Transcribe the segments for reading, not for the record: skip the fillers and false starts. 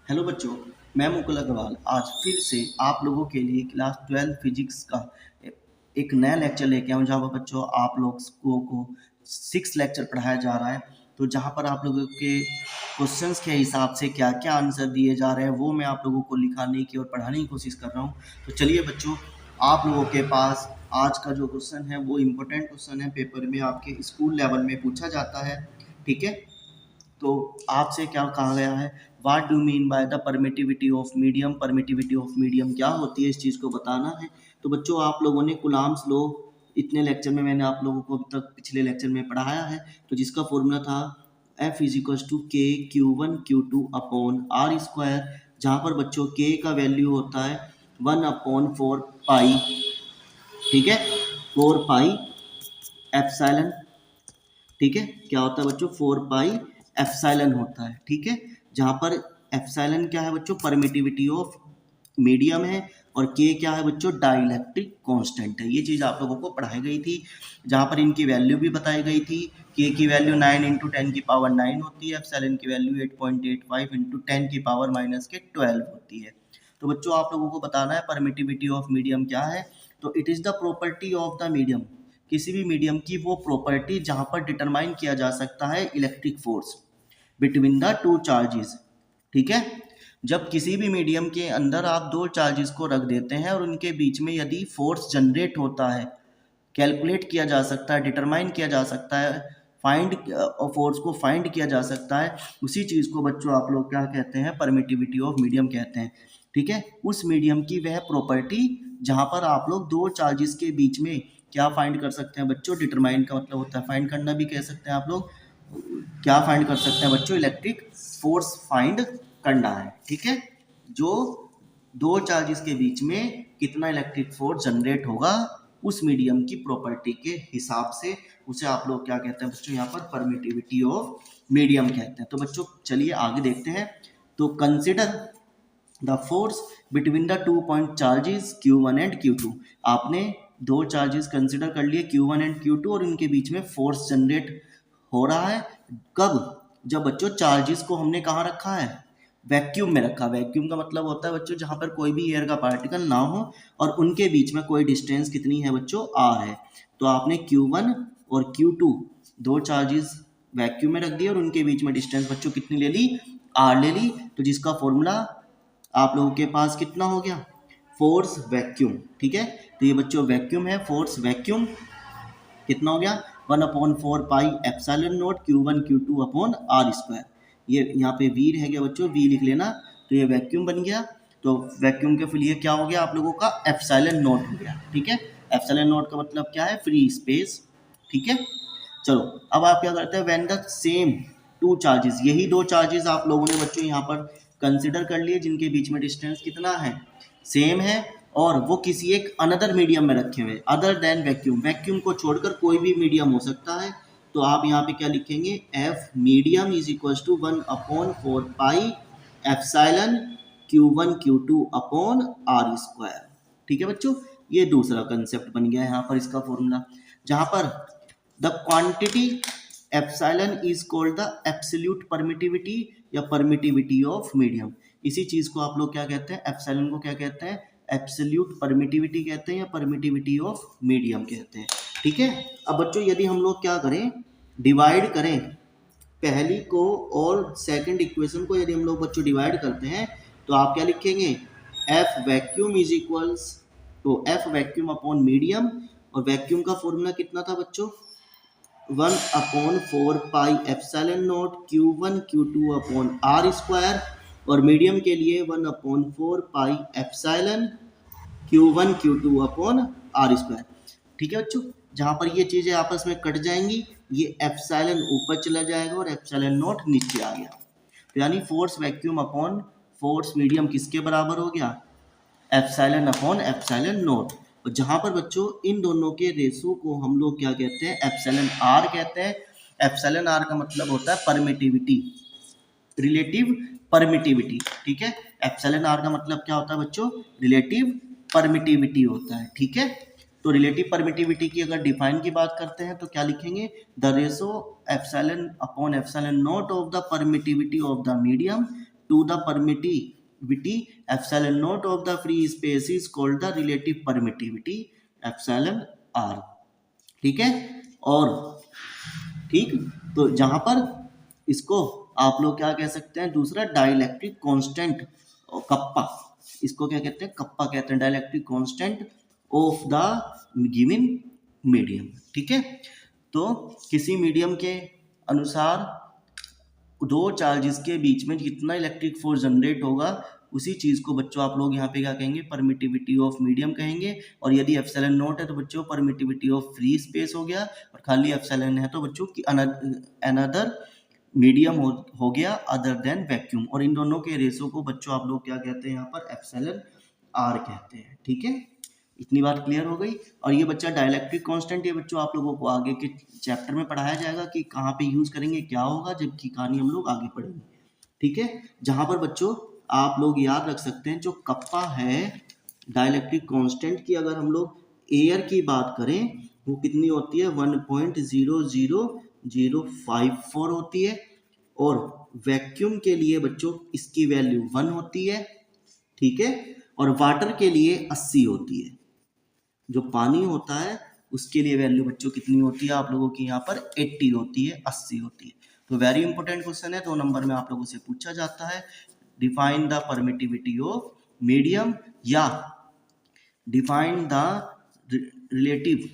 Hello बच्चों, मैं मुकुल अग्रवाल आज फिर से आप लोगों के लिए क्लास 12 फिजिक्स का एक नया लेक्चर लेके आया हूँ जहाँ पर बच्चों आप लोगों को 6 लेक्चर पढ़ाया जा रहा है। तो जहाँ पर आप लोगों के क्वेश्चंस के हिसाब से क्या क्या आंसर दिए जा रहे हैं वो मैं आप लोगों को लिखाने की और पढ़ाने की कोशिश कर रहा हूँ। तो चलिए बच्चों, आप लोगों के पास आज का जो क्वेश्चन है वो इम्पोर्टेंट क्वेश्चन है, पेपर में आपके स्कूल लेवल में पूछा जाता है। ठीक है, तो आपसे क्या कहा गया है, what do mean by the permittivity of medium. Permittivity of medium क्या होती है, इस चीज़ को बताना है। तो बच्चों आप लोगों ने कुलाम्स लॉ इतने लेक्चर में मैंने आप लोगों को अब तक पिछले लेक्चर में पढ़ाया है, तो जिसका फॉर्मूला था एफ इज इक्वल टू के Q1 Q2 upon r square, जहाँ पर बच्चों के का वैल्यू होता है 1/4 पाई। ठीक है, 4 पाई एप्सिलॉन। ठीक है, क्या होता है बच्चों, 4 पाई एप्सिलॉन होता है। ठीक है, जहाँ पर एप्सिलॉन क्या है बच्चों, परमिटिविटी ऑफ मीडियम है, और के क्या है बच्चों, डाइलेक्ट्रिक कांस्टेंट है। ये चीज़ आप लोगों को पढ़ाई गई थी, जहाँ पर इनकी वैल्यू भी बताई गई थी। के की वैल्यू 9 × 10⁻⁹ होती है, एप्सिलॉन की वैल्यू 8.85 × 10⁻⁻12 होती है। तो बच्चों आप लोगों को बताना है परमिटिविटी ऑफ मीडियम क्या है। तो it is the property of the medium, किसी भी मीडियम की वो प्रॉपर्टी जहां पर डिटरमाइन किया जा सकता है electric force between the two charges. ठीक है, जब किसी भी मीडियम के अंदर आप दो चार्जेस को रख देते हैं और उनके बीच में यदि फोर्स जनरेट होता है, कैलकुलेट किया जा सकता है, डिटरमाइन किया जा सकता है, फाइंड फोर्स को फाइंड किया जा सकता है, उसी चीज़ को बच्चों आप लोग क्या कहते हैं, परमिटिविटी ऑफ मीडियम कहते हैं। ठीक है, उस मीडियम की वह प्रॉपर्टी जहां पर आप लोग दो चार्जेस के बीच में क्या फाइंड कर सकते हैं बच्चों, डिटरमाइन का मतलब होता है फाइंड करना भी कह सकते हैं आप लोग। क्या फाइंड कर सकते हैं बच्चों, इलेक्ट्रिक फोर्स फाइंड करना है। ठीक है, जो दो चार्जेस के बीच में कितना इलेक्ट्रिक फोर्स जनरेट होगा उस मीडियम की प्रॉपर्टी के हिसाब से, उसे आप लोग क्या कहते हैं बच्चों, यहाँ पर परमिटिविटी ऑफ मीडियम कहते हैं। तो बच्चों चलिए आगे देखते हैं। तो consider the force between the two point charges Q1 and Q2। आपने दो चार्जेस कंसिडर कर लिए Q1 एंड Q2 और इनके बीच में फोर्स जनरेट हो रहा है। कब, जब बच्चों चार्जेस को हमने कहाँ रखा है, वैक्यूम में रखा। वैक्यूम का मतलब होता है बच्चों जहाँ पर कोई भी एयर का पार्टिकल ना हो और उनके बीच में कोई डिस्टेंस कितनी है बच्चों, R है। तो आपने Q1 और Q2 दो चार्जेस वैक्यूम में रख दिए और उनके बीच में डिस्टेंस बच्चों कितनी ले ली, R ले ली। तो जिसका फॉर्मूला आप लोगों के पास कितना हो गया, फोर्स वैक्यूम। ठीक है, तो ये बच्चों वैक्यूम है, फोर्स वैक्यूम कितना हो गया, 1/4 pi epsilon naught Q1 Q2 upon r square. ये यहाँ पे वी रह गया बच्चों, वी लिख लेना। तो ये वैक्यूम बन गया। तो वैक्यूम के लिए क्या हो गया आप लोगों का, एप्सिलॉन नॉट हो गया। ठीक है, एप्सिलॉन नॉट का मतलब क्या है, फ्री स्पेस। ठीक है, चलो अब आप क्या करते हैं, when the same two charges, यही दो चार्जेस आप लोगों ने बच्चों यहाँ पर कंसिडर कर लिए जिनके बीच में डिस्टेंस कितना है, सेम है, और वो किसी एक अनदर मीडियम में रखे हुए, अदर देन वैक्यूम, वैक्यूम को छोड़कर कोई भी मीडियम हो सकता है। तो आप यहाँ पे क्या लिखेंगे, F medium is equal to 1/4 pi epsilon Q1 Q2 upon r square. ठीक है बच्चों, ये दूसरा कंसेप्ट बन गया है यहाँ पर इसका फॉर्मूला, जहाँ पर the quantity epsilon is called the absolute permittivity या परमिटिविटी ऑफ मीडियम। इसी चीज को आप लोग क्या कहते हैं, एप्सिलॉन को क्या कहते हैं, एब्सोल्यूट परमिटिविटी कहते हैं या परमिटिविटी ऑफ मीडियम कहते हैं। ठीक है, अब बच्चों यदि हम लोग क्या करें, डिवाइड करें पहली को और सेकंड इक्वेशन को, यदि हम लोग बच्चों डिवाइड करते हैं तो आप क्या लिखेंगे, एफ वैक्यूम इज इक्वल्स, तो एफ वैक्यूम अपॉन मीडियम, और वैक्यूम का फॉर्मूला कितना था बच्चों, 1/4 pi epsilon naught Q1 Q2 upon r square, और मीडियम के लिए 1/4 pi epsilon Q1 Q2 upon r square. ठीक है बच्चों, जहां पर ये चीजें आपस में कट जाएंगी, ये एप्सिलॉन ऊपर चला जाएगा और एप्सिलॉन नॉट नीचे आ गया। तो यानी force vacuum upon force medium किसके बराबर हो गया, एप्सिलॉन अपॉन एप्सिलॉन नॉट। और जहां पर बच्चों इन दोनों के रेशो को हम लोग क्या कहते हैं, एप्सिलॉन आर कहते हैं। एप्सिलॉन आर का मतलब होता है परमिटिविटी, रिलेटिव परमिटिविटी। ठीक है, एप्सिलॉन आर का मतलब क्या होता है बच्चों, रिलेटिव परमिटिविटी होता है। ठीक है, तो रिलेटिव परमिटिविटी की अगर डिफाइन की बात करते हैं तो क्या लिखेंगे, the ratio epsilon upon epsilon not of the permittivity of the medium to the permittivity epsilon naught of the free space is called the relative permittivity epsilon r। ठीक है। और ठीक, तो जहां पर इसको आप लोग क्या कह सकते हैं, दूसरा डाइलेक्ट्रिक कांस्टेंट कप्पा, इसको क्या कहते हैं, कप्पा कहते हैं, dielectric constant of the given medium. ठीक है। तो किसी मीडियम के अनुसार दो चार्जेस के बीच में कितना इलेक्ट्रिक फोर्स जनरेट होगा, उसी चीज को बच्चों आप लोग यहाँ पे क्या कहेंगे, परमिटिविटी ऑफ मीडियम कहेंगे। और यदि एप्सिलॉन नॉट है तो बच्चों परमिटिविटी ऑफ फ्री स्पेस हो गया, और खाली एप्सिलॉन है तो बच्चों की अनदर मीडियम हो गया अदर देन वैक्यूम। और इन दोनों के रेशो को बच्चों आप लोग क्या कहते हैं, यहाँ पर एप्सिलॉन आर कहते हैं। ठीक है, इतनी बात क्लियर हो गई। और ये बच्चा डाइलेक्ट्रिक कांस्टेंट, ये बच्चों आप लोगों को आगे के चैप्टर में पढ़ाया जाएगा कि कहाँ पे यूज करेंगे, क्या होगा, जबकि कहानी हम लोग आगे पढ़ेंगे। ठीक है, जहां पर बच्चों आप लोग याद रख सकते हैं, जो कप्पा है डाइलेक्ट्रिक कांस्टेंट की, अगर हम लोग एयर की बात करें वो कितनी होती है, 1.00054 होती है। और वैक्यूम के लिए बच्चों इसकी वैल्यू 1 होती है। ठीक है, और वाटर के लिए 80 होती है। जो पानी होता है उसके लिए वैल्यू बच्चों कितनी होती है, आप लोगों की यहाँ पर 80 होती है, 80 होती है। तो वेरी इंपॉर्टेंट क्वेश्चन है, 2 नंबर में आप लोगों से पूछा जाता है। Define the permittivity of medium या डिफाइन द रिलेटिव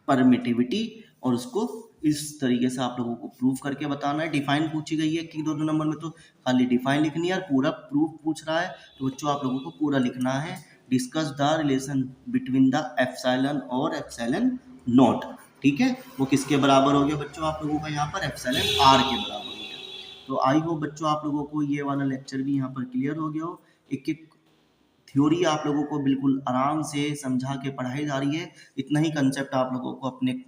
परमिटिविटी, और उसको इस तरीके से आप लोगों को प्रूफ करके बताना है। डिफाइन पूछी गई है कि 2 नंबर में, तो खाली डिफाइन लिखनी है, और पूरा प्रूफ पूछ रहा है तो बच्चों आप लोगों को पूरा लिखना है। Discuss the relation between the epsilon और एप्सिलॉन नॉट। ठीक है, वो किसके बराबर हो गया बच्चों आप लोगों का, यहाँ पर एप्सिलॉन आर के बराबर हो गया। तो आई होप बच्चों आप लोगों को ये वाला लेक्चर भी यहाँ पर क्लियर हो गया हो। एक एक थ्योरी आप लोगों को बिल्कुल आराम से समझा के पढ़ाई जा रही है। इतना ही कंसेप्ट आप लोगों को अपने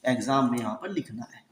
एग्जाम में यहाँ पर लिखना है।